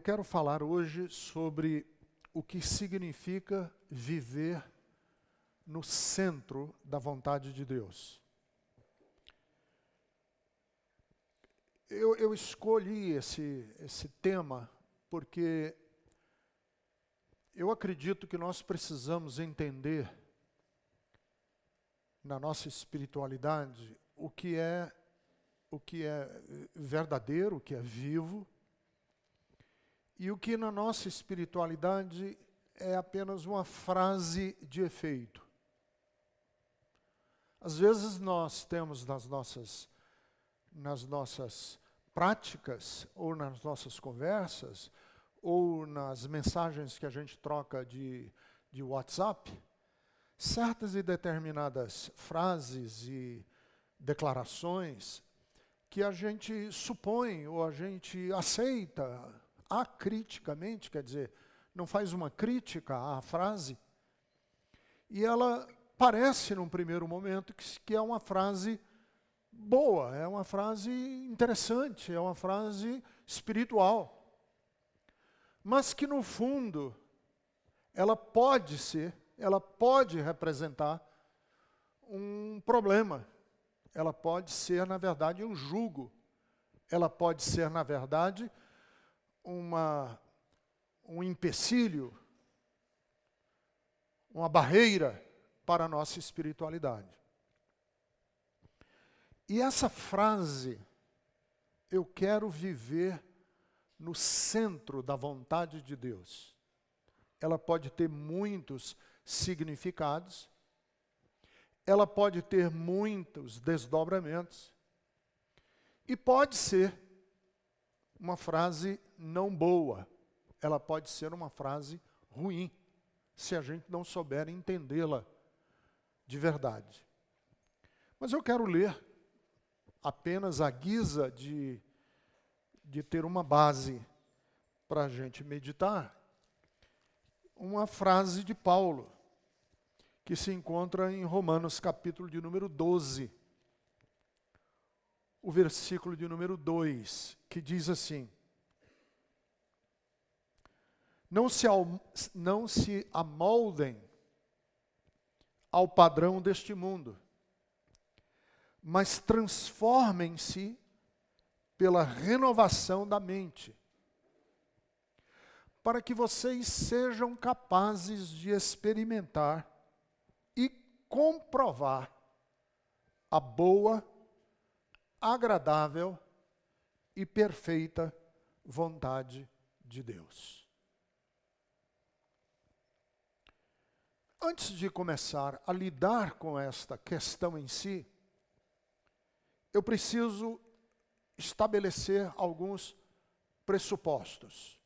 quero falar hoje sobre o que significa viver no centro da vontade de Deus. Eu escolhi esse tema porque eu acredito que nós precisamos entender na nossa espiritualidade o que é verdadeiro, o que é vivo, e o que na nossa espiritualidade é apenas uma frase de efeito. Às vezes nós temos nas nossas práticas, ou nas nossas conversas, ou nas mensagens que a gente troca de WhatsApp, certas e determinadas frases e declarações que a gente supõe ou a gente aceita acriticamente, quer dizer, não faz uma crítica à frase, e ela parece, num primeiro momento, que é uma frase boa, é uma frase interessante, é uma frase espiritual, mas que, no fundo, ela pode representar um problema, ela pode ser, na verdade, um jugo, ela pode ser, na verdade, um empecilho, uma barreira para a nossa espiritualidade. E essa frase, eu quero viver no centro da vontade de Deus, ela pode ter muitos significados, ela pode ter muitos desdobramentos, e pode ser uma frase não boa, ela pode ser uma frase ruim, se a gente não souber entendê-la de verdade. Mas eu quero ler, apenas à guisa de ter uma base para a gente meditar, uma frase de Paulo, que se encontra em Romanos capítulo de número 12, o versículo de número 2, que diz assim: não se amoldem ao padrão deste mundo, mas transformem-se pela renovação da mente, para que vocês sejam capazes de experimentar e comprovar a boa, agradável e perfeita vontade de Deus. Antes de começar a lidar com esta questão em si, eu preciso estabelecer alguns pressupostos.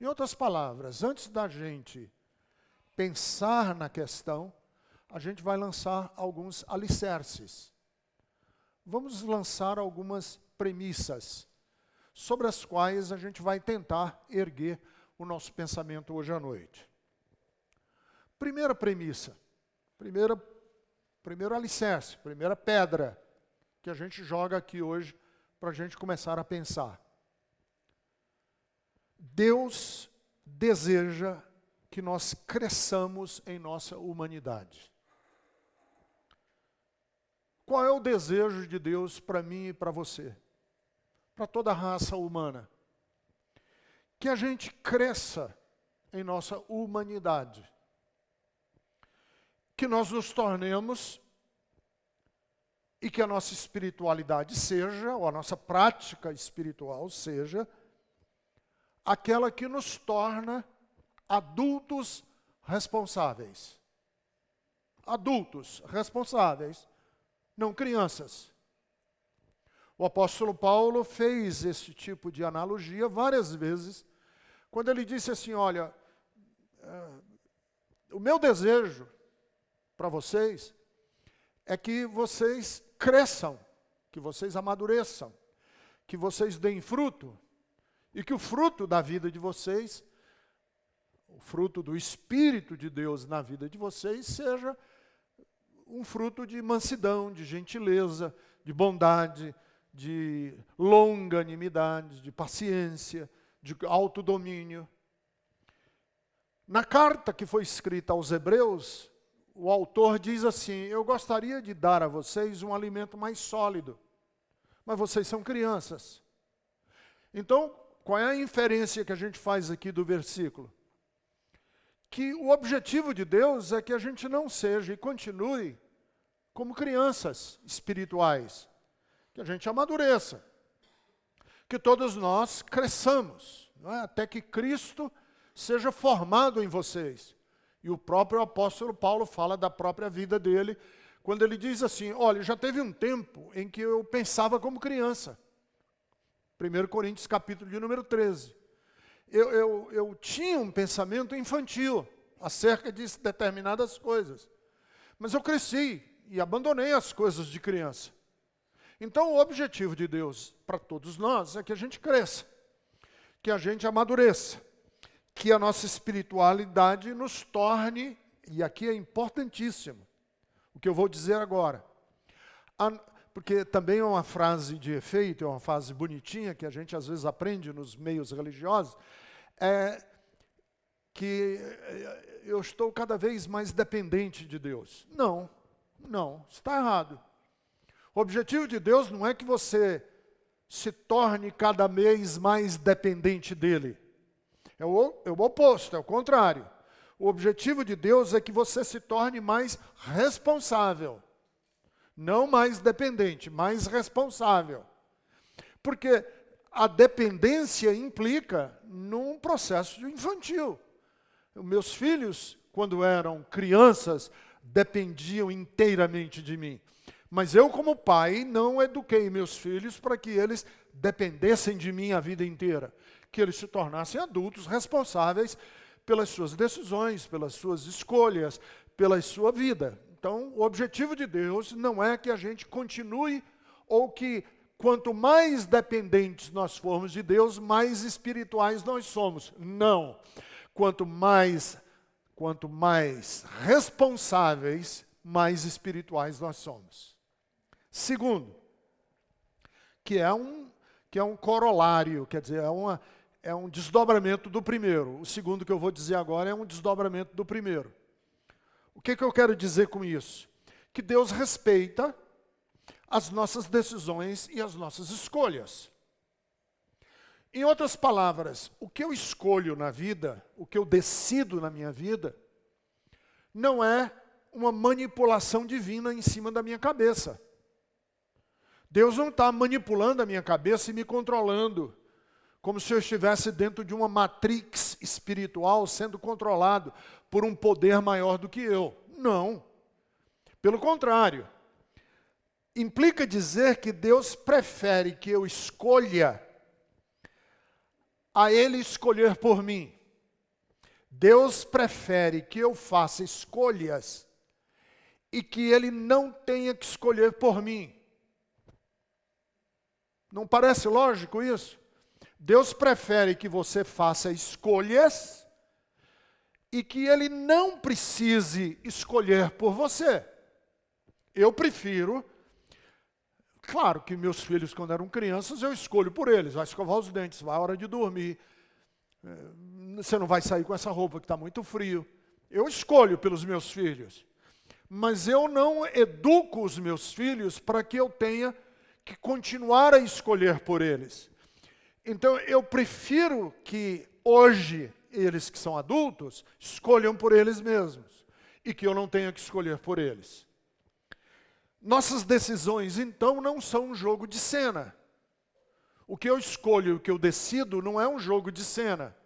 Em outras palavras, antes da gente pensar na questão, a gente vai lançar alguns alicerces. Vamos lançar algumas premissas, sobre as quais a gente vai tentar erguer o nosso pensamento hoje à noite. Primeira premissa, primeiro alicerce, primeira pedra que a gente joga aqui hoje para a gente começar a pensar. Deus deseja que nós cresçamos em nossa humanidade. Qual é o desejo de Deus para mim e para você? Para toda a raça humana? Que a gente cresça em nossa humanidade. Que nós nos tornemos, e que a nossa espiritualidade seja, ou a nossa prática espiritual seja, aquela que nos torna adultos responsáveis. Adultos responsáveis, não crianças. O apóstolo Paulo fez esse tipo de analogia várias vezes, quando ele disse assim: olha, o meu desejo para vocês é que vocês cresçam, que vocês amadureçam, que vocês deem fruto, e que o fruto da vida de vocês, o fruto do Espírito de Deus na vida de vocês, seja um fruto de mansidão, de gentileza, de bondade, de longanimidade, de paciência, de autodomínio. Na carta que foi escrita aos Hebreus, o autor diz assim: eu gostaria de dar a vocês um alimento mais sólido, mas vocês são crianças. Então, qual é a inferência que a gente faz aqui do versículo? Que o objetivo de Deus é que a gente não seja e continue como crianças espirituais, que a gente amadureça, que todos nós cresçamos, não é? Até que Cristo seja formado em vocês. E o próprio apóstolo Paulo fala da própria vida dele, quando ele diz assim: olha, já teve um tempo em que eu pensava como criança. 1 Coríntios capítulo de número 13. Eu tinha um pensamento infantil acerca de determinadas coisas. Mas eu cresci e abandonei as coisas de criança. Então o objetivo de Deus para todos nós é que a gente cresça, que a gente amadureça, que a nossa espiritualidade nos torne, e aqui é importantíssimo, o que eu vou dizer agora, porque também é uma frase de efeito, é uma frase bonitinha, que a gente às vezes aprende nos meios religiosos, é que eu estou cada vez mais dependente de Deus. Não, está errado. O objetivo de Deus não é que você se torne cada vez mais dependente dele. É o oposto, é o contrário. O objetivo de Deus é que você se torne mais responsável. Não mais dependente, mais responsável. Porque a dependência implica num processo infantil. Meus filhos, quando eram crianças, dependiam inteiramente de mim. Mas eu, como pai, não eduquei meus filhos para que eles dependessem de mim a vida inteira. Que eles se tornassem adultos responsáveis pelas suas decisões, pelas suas escolhas, pela sua vida. Então, o objetivo de Deus não é que a gente continue, ou que quanto mais dependentes nós formos de Deus, mais espirituais nós somos. Não. Quanto mais responsáveis, mais espirituais nós somos. Segundo, que é um corolário, quer dizer, é um desdobramento do primeiro. O segundo que eu vou dizer agora é um desdobramento do primeiro. O que eu quero dizer com isso? Que Deus respeita as nossas decisões e as nossas escolhas. Em outras palavras, o que eu escolho na vida, o que eu decido na minha vida, não é uma manipulação divina em cima da minha cabeça. Deus não está manipulando a minha cabeça e me controlando, como se eu estivesse dentro de uma matrix espiritual sendo controlado por um poder maior do que eu. Não. Pelo contrário. Implica dizer que Deus prefere que eu escolha a Ele escolher por mim. Deus prefere que eu faça escolhas e que Ele não tenha que escolher por mim. Não parece lógico isso? Deus prefere que você faça escolhas e que Ele não precise escolher por você. Eu prefiro, claro que meus filhos, quando eram crianças, eu escolho por eles. Vai escovar os dentes, vai à hora de dormir. Você não vai sair com essa roupa que está muito frio. Eu escolho pelos meus filhos. Mas eu não educo os meus filhos para que eu tenha que continuar a escolher por eles. Então, eu prefiro que hoje, eles que são adultos, escolham por eles mesmos. E que eu não tenha que escolher por eles. Nossas decisões, então, não são um jogo de cena. O que eu escolho, o que eu decido, não é um jogo de cena.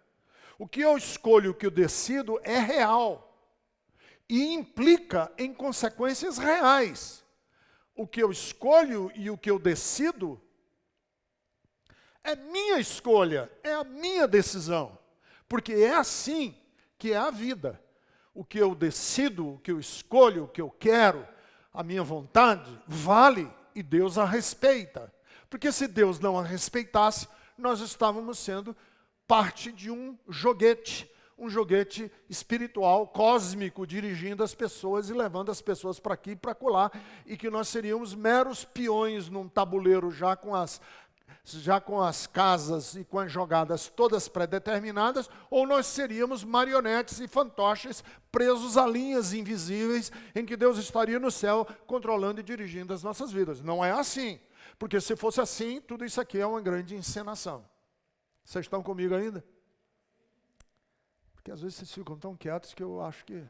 O que eu escolho, o que eu decido, é real. E implica em consequências reais. O que eu escolho e o que eu decido é minha escolha, é a minha decisão. Porque é assim que é a vida. O que eu decido, o que eu escolho, o que eu quero, a minha vontade, vale e Deus a respeita. Porque se Deus não a respeitasse, nós estávamos sendo parte de um joguete espiritual, cósmico, dirigindo as pessoas e levando as pessoas para aqui e para acolá, e que nós seríamos meros peões num tabuleiro já com as já com as casas e com as jogadas todas pré-determinadas, ou nós seríamos marionetes e fantoches presos a linhas invisíveis em que Deus estaria no céu controlando e dirigindo as nossas vidas. Não é assim, porque se fosse assim, tudo isso aqui é uma grande encenação. Vocês estão comigo ainda? Porque às vezes vocês ficam tão quietos que eu acho que...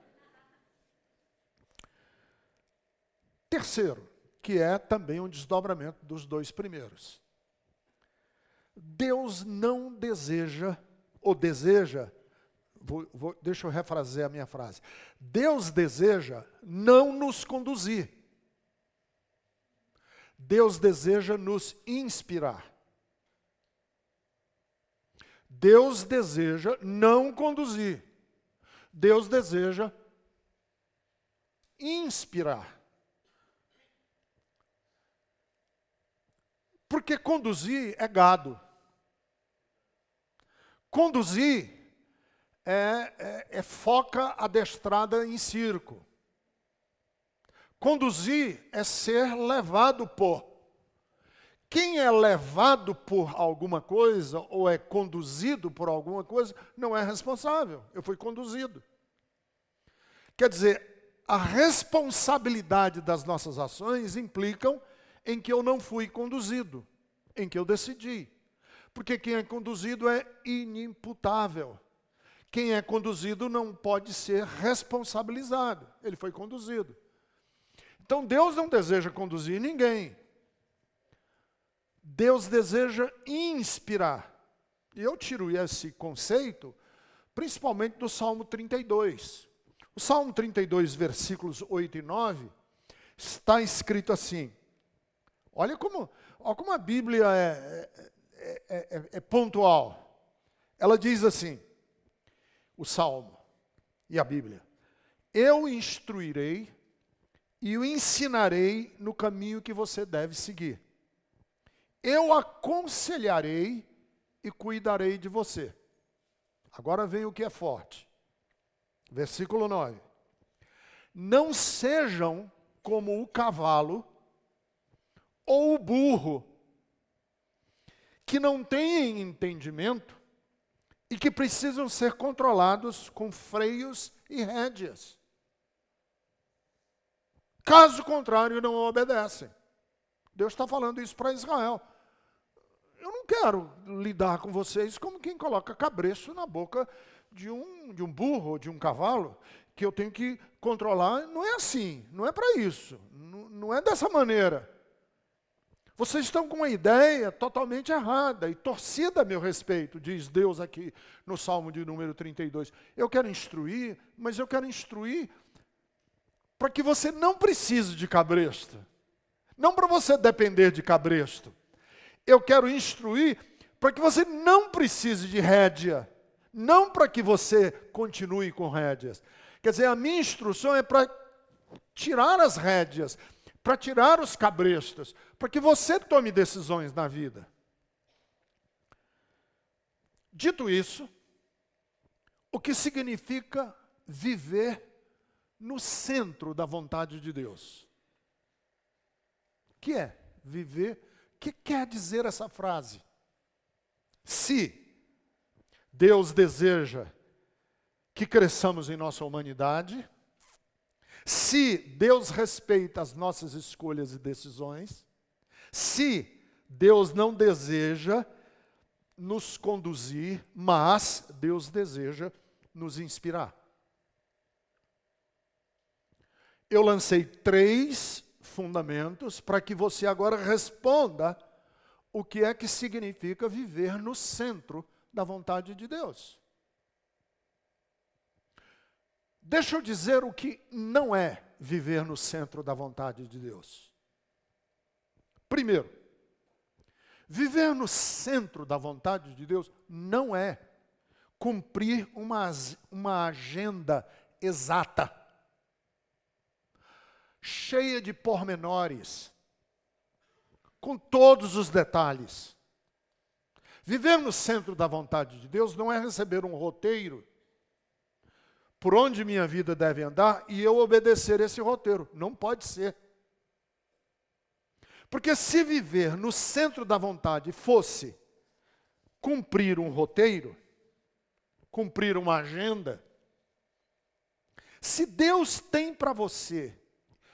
Terceiro, que é também um desdobramento dos dois primeiros. Deus não deseja, ou deseja, deixa eu refrasear a minha frase. Deus deseja não nos conduzir. Deus deseja nos inspirar. Deus deseja não conduzir. Deus deseja inspirar. Porque conduzir é gado. Conduzir é foca adestrada em circo. Conduzir é ser levado por. Quem é levado por alguma coisa ou é conduzido por alguma coisa não é responsável. Eu fui conduzido. Quer dizer, a responsabilidade das nossas ações implicam em que eu não fui conduzido, em que eu decidi. Porque quem é conduzido é inimputável. Quem é conduzido não pode ser responsabilizado. Ele foi conduzido. Então Deus não deseja conduzir ninguém. Deus deseja inspirar. E eu tiro esse conceito principalmente do Salmo 32. O Salmo 32, versículos 8 e 9, está escrito assim. Olha como a Bíblia é pontual. Ela diz assim, o Salmo e a Bíblia. Eu instruirei e o ensinarei no caminho que você deve seguir. Eu aconselharei e cuidarei de você. Agora vem o que é forte. Versículo 9. Não sejam como o cavalo ou o burro, que não têm entendimento e que precisam ser controlados com freios e rédeas. Caso contrário, não obedecem. Deus está falando isso para Israel. Eu não quero lidar com vocês como quem coloca cabresto na boca de um burro, de um cavalo, que eu tenho que controlar. Não é assim, não é para isso, não é dessa maneira. Vocês estão com uma ideia totalmente errada e torcida a meu respeito, diz Deus aqui no Salmo de número 32. Eu quero instruir, mas eu quero instruir para que você não precise de cabresto. Não para você depender de cabresto. Eu quero instruir para que você não precise de rédea. Não para que você continue com rédeas. Quer dizer, a minha instrução é para tirar as rédeas, para tirar os cabrestos, para que você tome decisões na vida. Dito isso, o que significa viver no centro da vontade de Deus? O que é viver? O que quer dizer essa frase? Se Deus deseja que cresçamos em nossa humanidade, se Deus respeita as nossas escolhas e decisões, se Deus não deseja nos conduzir, mas Deus deseja nos inspirar. Eu lancei 3 fundamentos para que você agora responda o que é que significa viver no centro da vontade de Deus. Deixa eu dizer o que não é viver no centro da vontade de Deus. Primeiro, viver no centro da vontade de Deus não é cumprir uma agenda exata, cheia de pormenores, com todos os detalhes. Viver no centro da vontade de Deus não é receber um roteiro por onde minha vida deve andar e eu obedecer esse roteiro. Não pode ser. Porque se viver no centro da vontade fosse cumprir um roteiro, cumprir uma agenda, se Deus tem para você,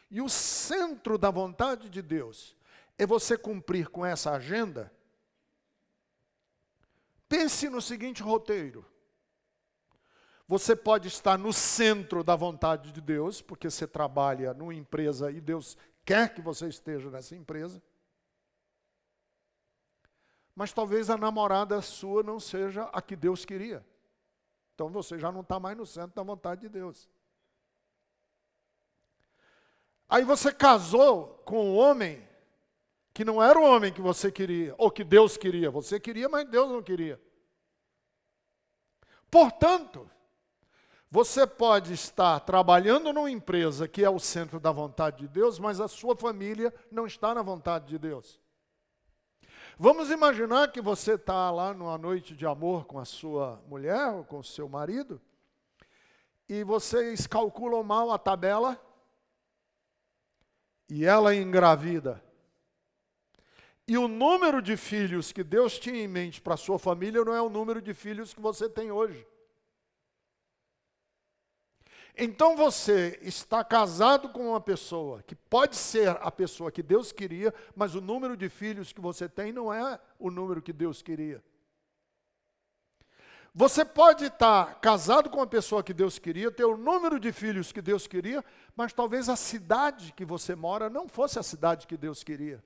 e o centro da vontade de Deus é você cumprir com essa agenda, pense no seguinte roteiro. Você pode estar no centro da vontade de Deus, porque você trabalha numa empresa e Deus quer que você esteja nessa empresa. Mas talvez a namorada sua não seja a que Deus queria. Então você já não está mais no centro da vontade de Deus. Aí você casou com um homem que não era o homem que você queria, ou que Deus queria. Você queria, mas Deus não queria. Portanto, você pode estar trabalhando numa empresa que é o centro da vontade de Deus, mas a sua família não está na vontade de Deus. Vamos imaginar que você está lá numa noite de amor com a sua mulher ou com o seu marido, e vocês calculam mal a tabela, e ela engravida. E o número de filhos que Deus tinha em mente para a sua família não é o número de filhos que você tem hoje. Então você está casado com uma pessoa que pode ser a pessoa que Deus queria, mas o número de filhos que você tem não é o número que Deus queria. Você pode estar casado com uma pessoa que Deus queria, ter o número de filhos que Deus queria, mas talvez a cidade que você mora não fosse a cidade que Deus queria.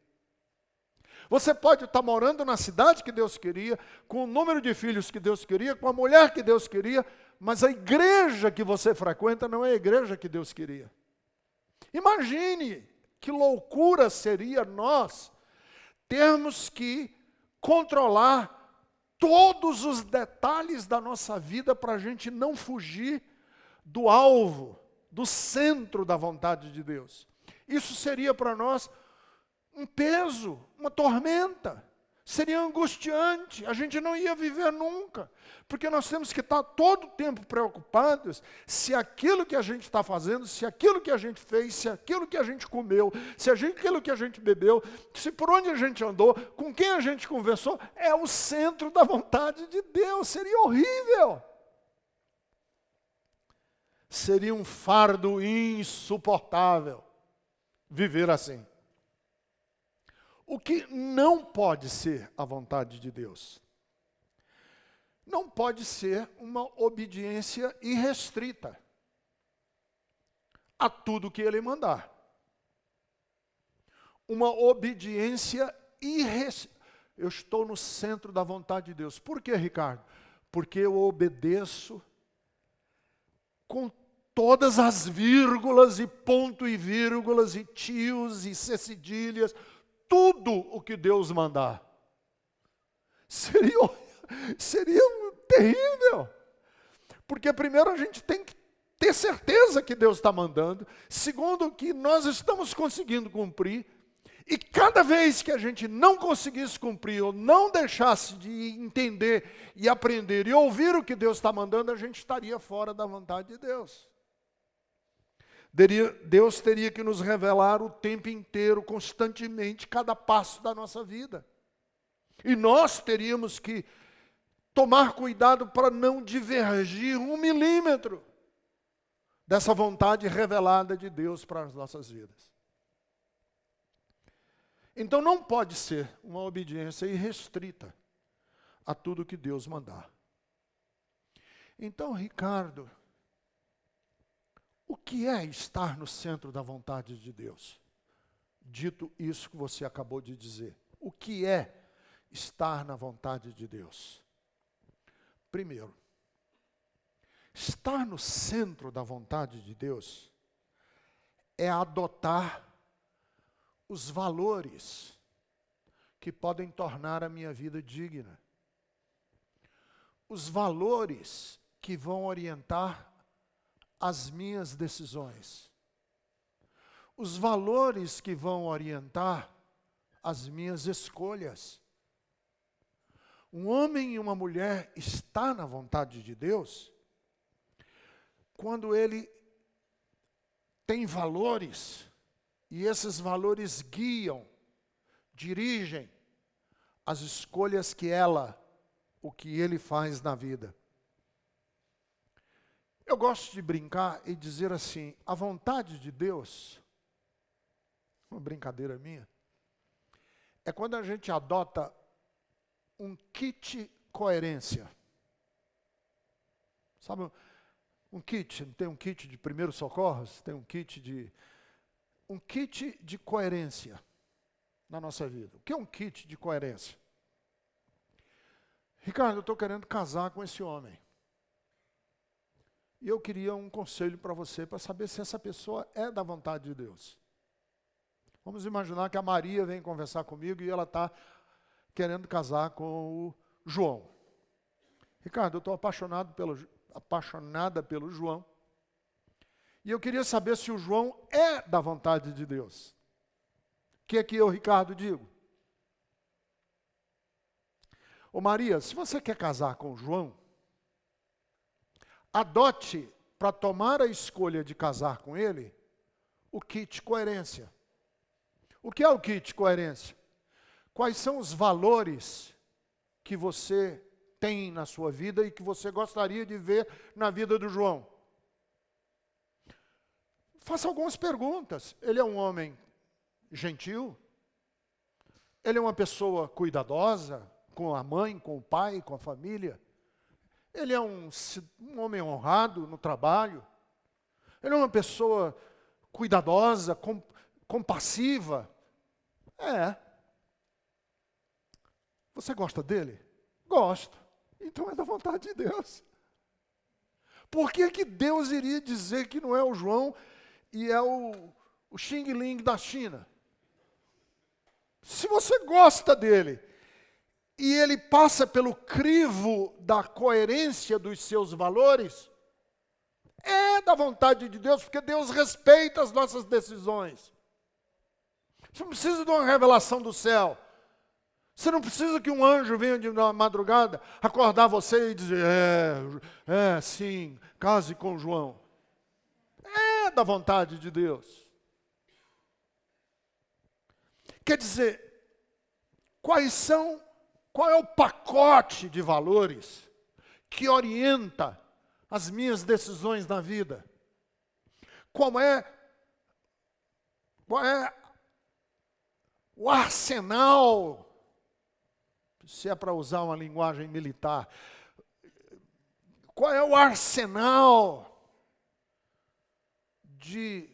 Você pode estar morando na cidade que Deus queria, com o número de filhos que Deus queria, com a mulher que Deus queria, mas a igreja que você frequenta não é a igreja que Deus queria. Imagine que loucura seria nós termos que controlar todos os detalhes da nossa vida para a gente não fugir do alvo, do centro da vontade de Deus. Isso seria para nós um peso, uma tormenta. Seria angustiante, a gente não ia viver nunca, porque nós temos que estar todo o tempo preocupados se aquilo que a gente está fazendo, se aquilo que a gente fez, se aquilo que a gente comeu, se aquilo que a gente bebeu, se por onde a gente andou, com quem a gente conversou, é o centro da vontade de Deus. Seria horrível. Seria um fardo insuportável viver assim. O que não pode ser a vontade de Deus? Não pode ser uma obediência irrestrita a tudo que Ele mandar. Uma obediência irrestrita. Eu estou no centro da vontade de Deus. Por quê, Ricardo? Porque eu obedeço com todas as vírgulas e ponto e vírgulas e tios e cedilhas, tudo o que Deus mandar. Seria terrível. Porque primeiro a gente tem que ter certeza que Deus está mandando. Segundo, que nós estamos conseguindo cumprir. E cada vez que a gente não conseguisse cumprir, ou não deixasse de entender e aprender e ouvir o que Deus está mandando, a gente estaria fora da vontade de Deus. Deus teria que nos revelar o tempo inteiro, constantemente, cada passo da nossa vida. E nós teríamos que tomar cuidado para não divergir 1 milímetro dessa vontade revelada de Deus para as nossas vidas. Então não pode ser uma obediência irrestrita a tudo que Deus mandar. Então, Ricardo, o que é estar no centro da vontade de Deus? Dito isso que você acabou de dizer, o que é estar na vontade de Deus? Primeiro, estar no centro da vontade de Deus é adotar os valores que podem tornar a minha vida digna. Os valores que vão orientar as minhas decisões. Os valores que vão orientar as minhas escolhas. Um homem e uma mulher está na vontade de Deus quando ele tem valores, e esses valores guiam dirigem as escolhas o que ele faz na vida. Eu gosto de brincar e dizer assim, a vontade de Deus, uma brincadeira minha, é quando a gente adota um kit coerência. Sabe, um kit, não tem um kit de primeiros socorros? Tem um kit de coerência na nossa vida. O que é um kit de coerência? Ricardo, eu estou querendo casar com esse homem. E eu queria um conselho para você, para saber se essa pessoa é da vontade de Deus. Vamos imaginar que a Maria vem conversar comigo e ela está querendo casar com o João. Ricardo, eu estou apaixonada pelo João. E eu queria saber se o João é da vontade de Deus. O que é que eu, Ricardo, digo? Ô Maria, se você quer casar com o João, adote, para tomar a escolha de casar com ele, o kit coerência. O que é o kit coerência? Quais são os valores que você tem na sua vida e que você gostaria de ver na vida do João? Faça algumas perguntas. Ele é um homem gentil? Ele é uma pessoa cuidadosa com a mãe, com o pai, com a família? Ele é um homem honrado no trabalho? Ele é uma pessoa cuidadosa, compassiva? Você gosta dele? Gosto. Então é da vontade de Deus. Por que Deus iria dizer que não é o João e é o Xing Ling da China? Se você gosta dele, e ele passa pelo crivo da coerência dos seus valores, é da vontade de Deus, porque Deus respeita as nossas decisões. Você não precisa de uma revelação do céu. Você não precisa que um anjo venha de madrugada acordar você e dizer, sim, case com João. É da vontade de Deus. Quer dizer, qual é o pacote de valores que orienta as minhas decisões na vida? Qual é o arsenal, se é para usar uma linguagem militar, qual é o arsenal de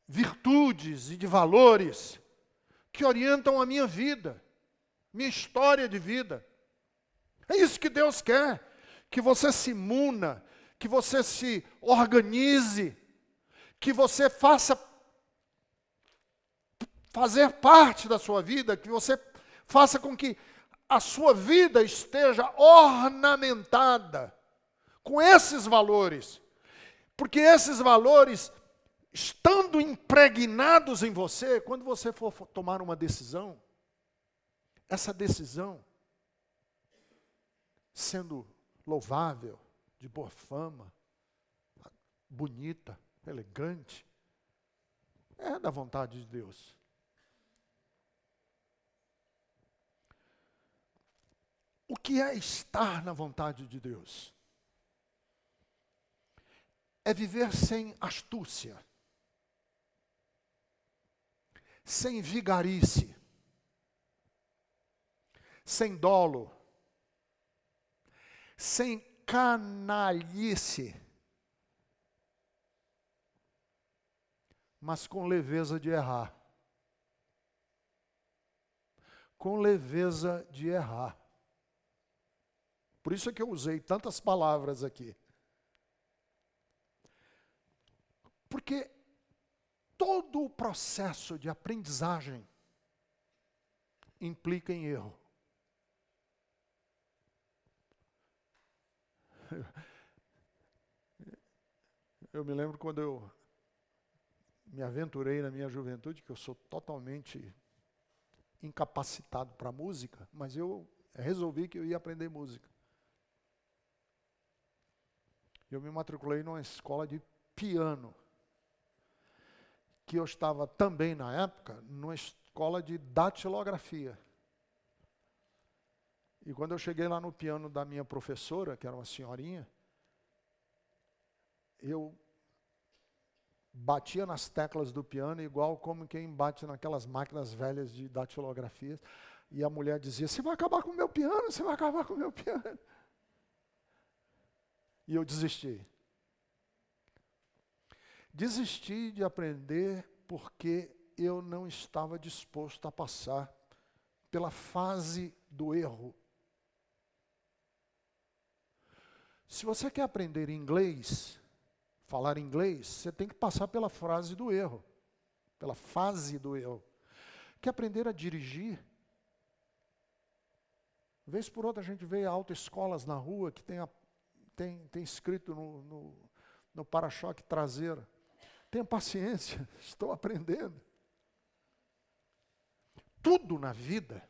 virtudes e de valores que orientam a minha vida, minha história de vida? É isso que Deus quer, que você se muna, que você se organize, que você fazer parte da sua vida, que você faça com que a sua vida esteja ornamentada com esses valores. Porque esses valores, estando impregnados em você, quando você for tomar uma decisão, essa decisão, sendo louvável, de boa fama, bonita, elegante, é da vontade de Deus. O que é estar na vontade de Deus? É viver sem astúcia, sem vigarice, sem dolo, sem canalice, mas com leveza de errar. Com leveza de errar. Por isso é que eu usei tantas palavras aqui. Porque todo o processo de aprendizagem implica em erro. Eu me lembro quando eu me aventurei na minha juventude, que eu sou totalmente incapacitado para música, mas eu resolvi que eu ia aprender música. Eu me matriculei numa escola de piano, que eu estava também, na época, numa escola de datilografia. E quando eu cheguei lá no piano da minha professora, que era uma senhorinha, eu batia nas teclas do piano igual como quem bate naquelas máquinas velhas de datilografia. E a mulher dizia, você vai acabar com o meu piano, você vai acabar com o meu piano. E eu desisti. Desisti de aprender porque eu não estava disposto a passar pela fase do erro. Se você quer aprender inglês, falar inglês, você tem que passar pela fase do erro. Pela fase do erro. Quer aprender a dirigir? Vez por outra a gente vê autoescolas na rua que tem escrito no para-choque traseiro. Tenha paciência, estou aprendendo. Tudo na vida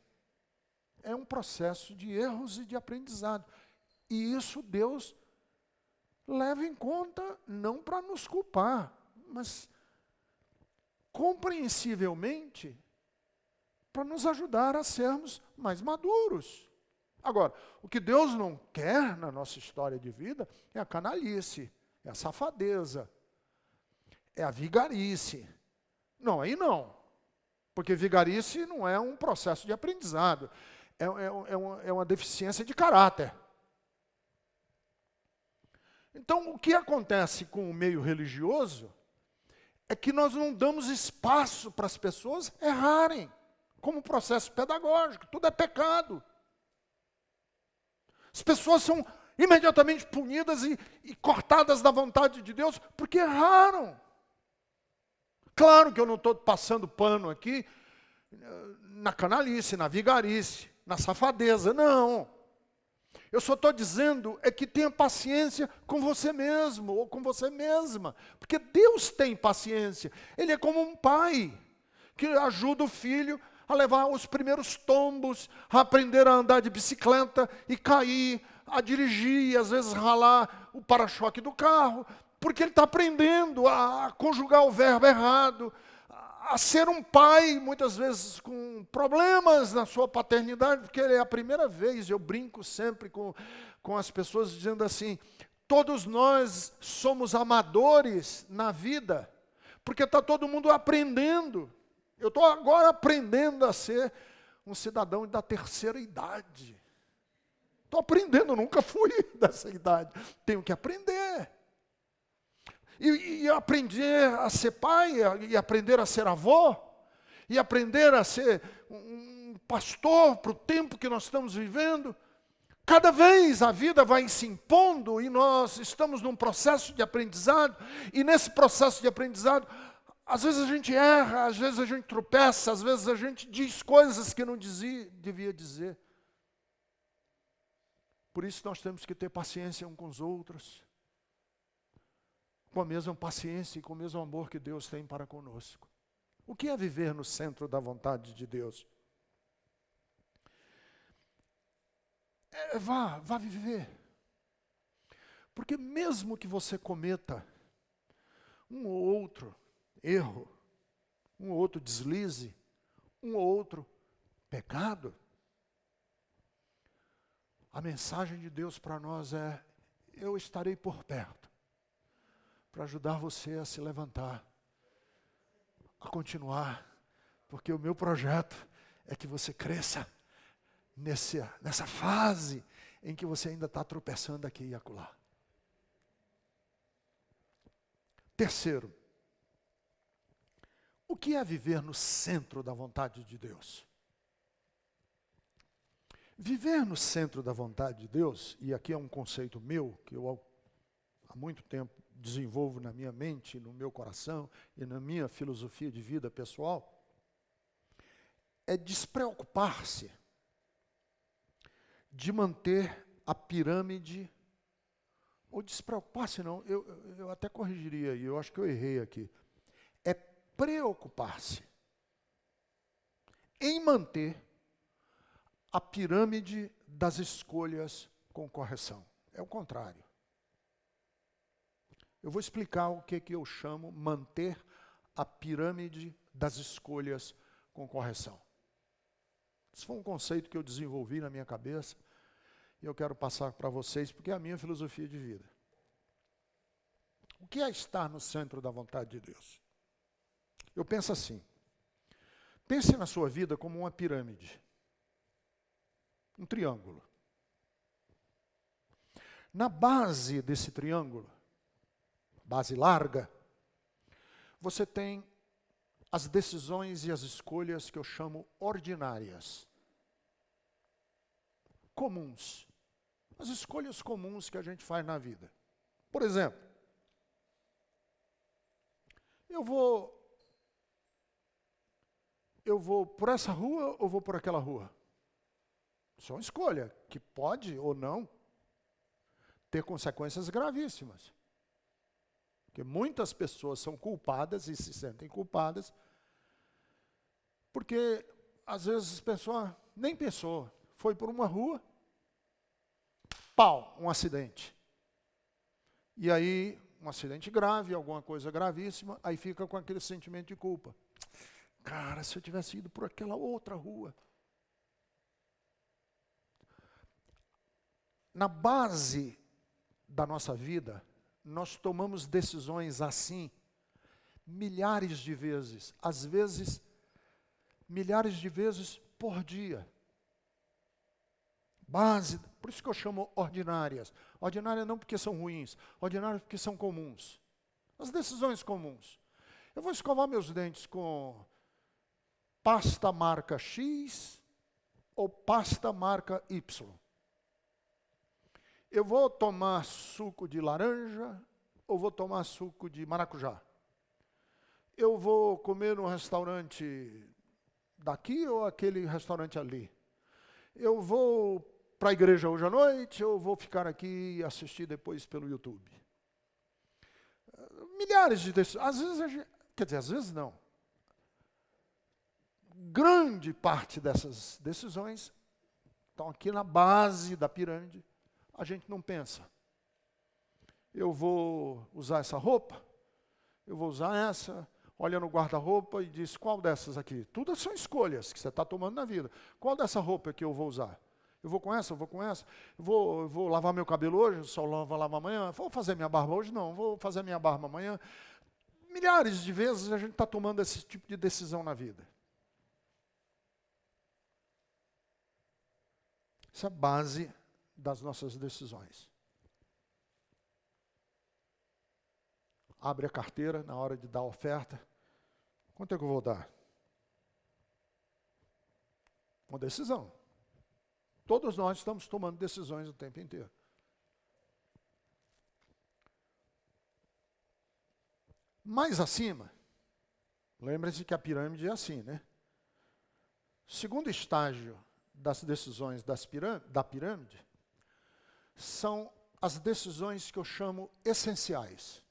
é um processo de erros e de aprendizado. E isso Deus leva em conta não para nos culpar, mas compreensivelmente para nos ajudar a sermos mais maduros. Agora, o que Deus não quer na nossa história de vida é a canalice, é a safadeza, é a vigarice. Não, aí não. Porque vigarice não é um processo de aprendizado, é uma deficiência de caráter. Então, o que acontece com o meio religioso é que nós não damos espaço para as pessoas errarem, como processo pedagógico, tudo é pecado. As pessoas são imediatamente punidas e cortadas da vontade de Deus porque erraram. Claro que eu não estou passando pano aqui na canalice, na vigarice, na safadeza, não. Eu só estou dizendo é que tenha paciência com você mesmo ou com você mesma. Porque Deus tem paciência. Ele é como um pai que ajuda o filho a levar os primeiros tombos, a aprender a andar de bicicleta e cair, a dirigir e às vezes ralar o para-choque do carro, porque ele está aprendendo a conjugar o verbo errado, a ser um pai, muitas vezes com problemas na sua paternidade, porque é a primeira vez, eu brinco sempre com as pessoas dizendo assim, todos nós somos amadores na vida, porque está todo mundo aprendendo. Eu estou agora aprendendo a ser um cidadão da terceira idade. Estou aprendendo, nunca fui dessa idade. Tenho que aprender. E aprender a ser pai, e aprender a ser avô, e aprender a ser um pastor para o tempo que nós estamos vivendo. Cada vez a vida vai se impondo e nós estamos num processo de aprendizado, e nesse processo de aprendizado, às vezes a gente erra, às vezes a gente tropeça, às vezes a gente diz coisas que não devia dizer. Por isso nós temos que ter paciência uns com os outros, com a mesma paciência e com o mesmo amor que Deus tem para conosco. O que é viver no centro da vontade de Deus? Vá viver. Porque mesmo que você cometa um ou outro erro, um ou outro deslize, um ou outro pecado, a mensagem de Deus para nós é, eu estarei por perto, para ajudar você a se levantar, a continuar, porque o meu projeto é que você cresça nessa fase em que você ainda está tropeçando aqui e acolá. Terceiro, o que é viver no centro da vontade de Deus? Viver no centro da vontade de Deus, e aqui é um conceito meu, que eu há muito tempo desenvolvo na minha mente, no meu coração e na minha filosofia de vida pessoal, é despreocupar-se de manter a pirâmide, ou despreocupar-se não, eu até corrigiria, e eu acho que eu errei aqui, é preocupar-se em manter a pirâmide das escolhas com correção. É o contrário. Eu vou explicar o que eu chamo manter a pirâmide das escolhas com correção. Esse foi um conceito que eu desenvolvi na minha cabeça e eu quero passar para vocês, porque é a minha filosofia de vida. O que é estar no centro da vontade de Deus? Eu penso assim, pense na sua vida como uma pirâmide, um triângulo. Na base desse triângulo, base larga, você tem as decisões e as escolhas que eu chamo ordinárias, comuns. As escolhas comuns que a gente faz na vida. Por exemplo, eu vou por essa rua ou vou por aquela rua? Isso é uma escolha que pode ou não ter consequências gravíssimas. Porque muitas pessoas são culpadas e se sentem culpadas porque às vezes a pessoa nem pensou, foi por uma rua, pau, um acidente. E aí, um acidente grave, alguma coisa gravíssima, aí fica com aquele sentimento de culpa. Cara, se eu tivesse ido por aquela outra rua. Na base da nossa vida, nós tomamos decisões assim milhares de vezes, às vezes milhares de vezes por dia. Base, por isso que eu chamo ordinárias. Ordinárias não porque são ruins, ordinárias porque são comuns. As decisões comuns. Eu vou escovar meus dentes com pasta marca X ou pasta marca Y. Eu vou tomar suco de laranja ou vou tomar suco de maracujá? Eu vou comer no restaurante daqui ou aquele restaurante ali? Eu vou para a igreja hoje à noite ou vou ficar aqui e assistir depois pelo YouTube? Milhares de decisões. Às vezes, quer dizer, às vezes não. Grande parte dessas decisões estão aqui na base da pirâmide. A gente não pensa. Eu vou usar essa roupa? Eu vou usar essa? Olha no guarda-roupa e diz, qual dessas aqui? Tudo são escolhas que você está tomando na vida. Qual dessa roupa que eu vou usar? Eu vou com essa, eu vou com essa? Eu vou lavar meu cabelo hoje, só vou lavar amanhã? Vou fazer minha barba hoje? Não, vou fazer minha barba amanhã. Milhares de vezes a gente está tomando esse tipo de decisão na vida. Essa é a base das nossas decisões. Abre a carteira na hora de dar a oferta. Quanto é que eu vou dar? Uma decisão. Todos nós estamos tomando decisões o tempo inteiro. Mais acima, lembre-se que a pirâmide é assim, né? Segundo estágio das decisões da pirâmide são as decisões que eu chamo essenciais.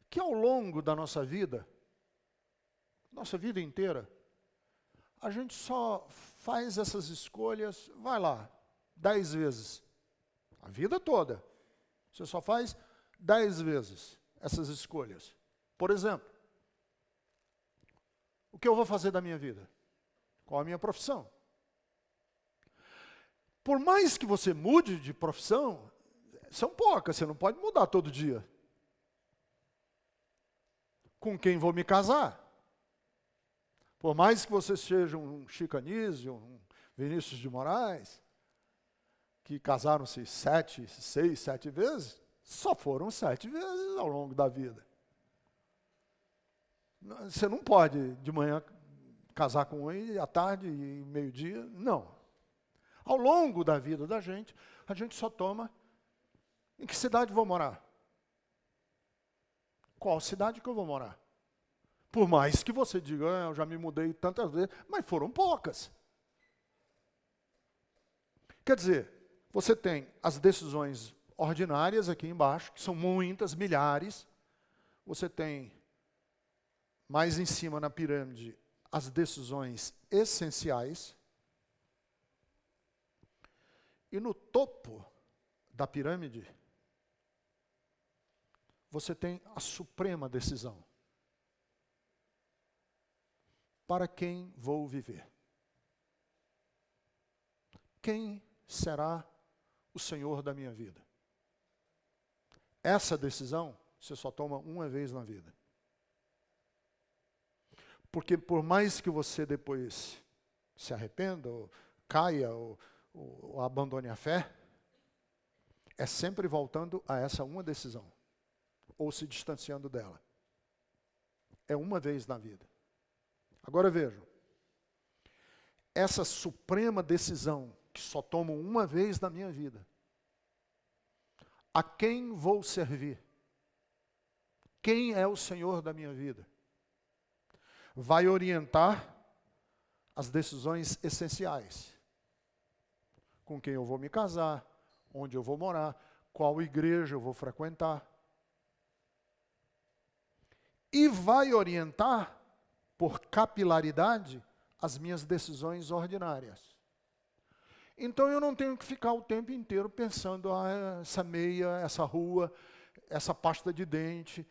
Que ao longo da nossa vida inteira, a gente só faz essas escolhas, vai lá, 10 vezes. A vida toda. Você só faz 10 vezes essas escolhas. Por exemplo, o que eu vou fazer da minha vida? Qual a minha profissão? Por mais que você mude de profissão, são poucas, você não pode mudar todo dia. Com quem vou me casar? Por mais que você seja um Chico Anísio, um Vinícius de Moraes, que casaram-se 6, 7 vezes, só foram 7 vezes ao longo da vida. Você não pode de manhã casar com um e à tarde e meio-dia, não. Ao longo da vida da gente, a gente só toma em que cidade vou morar. Qual cidade que eu vou morar? Por mais que você diga, eu já me mudei tantas vezes, mas foram poucas. Quer dizer, você tem as decisões ordinárias aqui embaixo, que são muitas, milhares. Você tem, mais em cima na pirâmide, as decisões essenciais. E no topo da pirâmide, você tem a suprema decisão. para quem vou viver? Quem será o Senhor da minha vida? Essa decisão você só toma uma vez na vida. Porque por mais que você depois se arrependa, ou caia, ou abandone a fé, é sempre voltando a essa uma decisão, ou se distanciando dela. É uma vez na vida. Agora vejam, essa suprema decisão, que só tomo uma vez na minha vida, a quem vou servir? Quem é o Senhor da minha vida? Vai orientar as decisões essenciais. Com quem eu vou me casar, onde eu vou morar, qual igreja eu vou frequentar. E vai orientar, por capilaridade, as minhas decisões ordinárias. Então eu não tenho que ficar o tempo inteiro pensando, essa meia, essa rua, essa pasta de dente,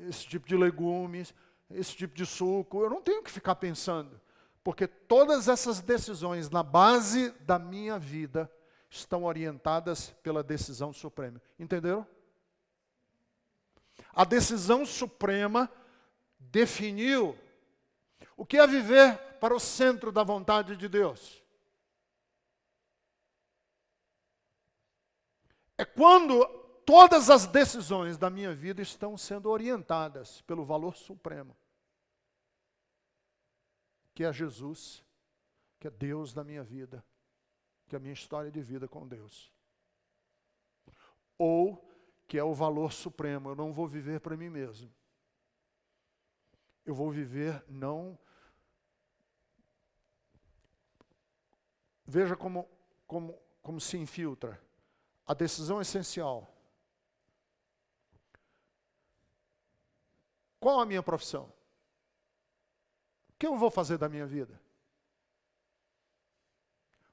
esse tipo de legumes, esse tipo de suco. Eu não tenho que ficar pensando, porque todas essas decisões na base da minha vida estão orientadas pela decisão suprema. Entenderam? A decisão suprema definiu o que é viver para o centro da vontade de Deus. É quando todas as decisões da minha vida estão sendo orientadas pelo valor supremo, que é Jesus, que é Deus da minha vida, que é a minha história de vida com Deus. Ou que é o valor supremo, eu não vou viver para mim mesmo. Eu vou viver não... Veja como se infiltra. A decisão essencial. Qual a minha profissão? O que eu vou fazer da minha vida?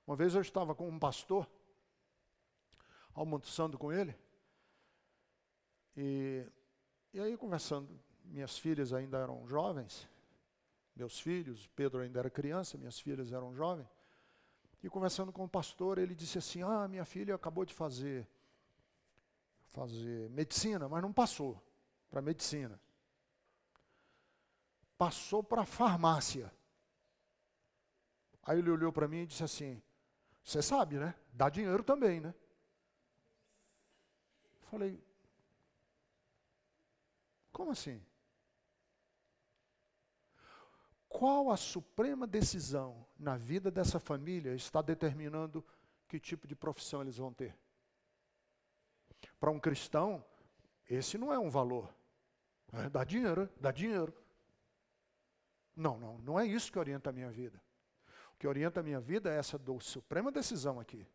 Uma vez eu estava com um pastor, almoçando com ele, e aí conversando, minhas filhas ainda eram jovens, meus filhos, Pedro ainda era criança, minhas filhas eram jovens, e conversando com o pastor, ele disse assim, minha filha acabou de fazer medicina, mas não passou para medicina. Passou para farmácia. Aí ele olhou para mim e disse assim, você sabe, né? Dá dinheiro também, né? Falei, como assim? Qual a suprema decisão na vida dessa família está determinando que tipo de profissão eles vão ter? Para um cristão, esse não é um valor. Dá dinheiro, dá dinheiro. Não é isso que orienta a minha vida. O que orienta a minha vida é essa suprema decisão aqui.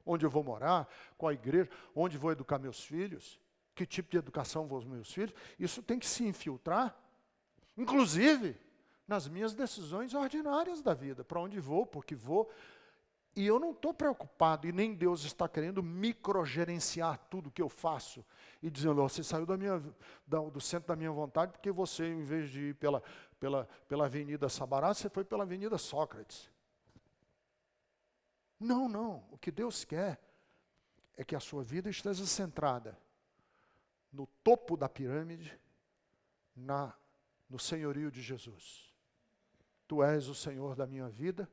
Onde eu vou morar, qual a igreja, onde vou educar meus filhos, que tipo de educação vou aos meus filhos. Isso tem que se infiltrar, inclusive, nas minhas decisões ordinárias da vida. Para onde vou, por que vou. E eu não estou preocupado, e nem Deus está querendo microgerenciar tudo que eu faço. E dizendo, você saiu do centro da minha vontade, porque você, em vez de ir pela Avenida Sabará, você foi pela Avenida Sócrates. Não. O que Deus quer é que a sua vida esteja centrada no topo da pirâmide, no senhorio de Jesus. Tu és o Senhor da minha vida,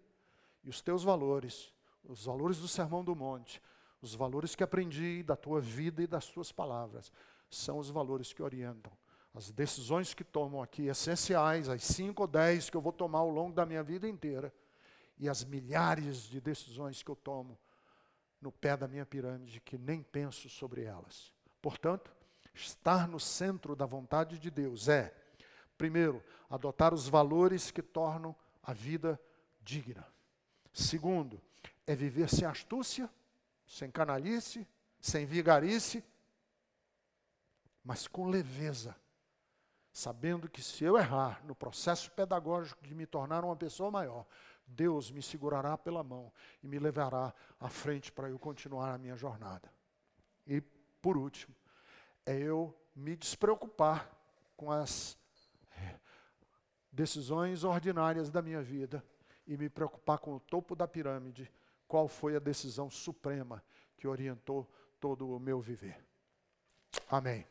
e os teus valores, os valores do Sermão do Monte, os valores que aprendi da tua vida e das tuas palavras, são os valores que orientam as decisões que tomam aqui, essenciais, as 5 ou 10 que eu vou tomar ao longo da minha vida inteira, e as milhares de decisões que eu tomo no pé da minha pirâmide, que nem penso sobre elas. Portanto, estar no centro da vontade de Deus é, primeiro, adotar os valores que tornam a vida digna. Segundo, é viver sem astúcia, sem canalice, sem vigarice, mas com leveza, sabendo que se eu errar no processo pedagógico de me tornar uma pessoa maior, Deus me segurará pela mão e me levará à frente para eu continuar a minha jornada. E, por último, é eu me despreocupar com decisões ordinárias da minha vida e me preocupar com o topo da pirâmide, qual foi a decisão suprema que orientou todo o meu viver. Amém.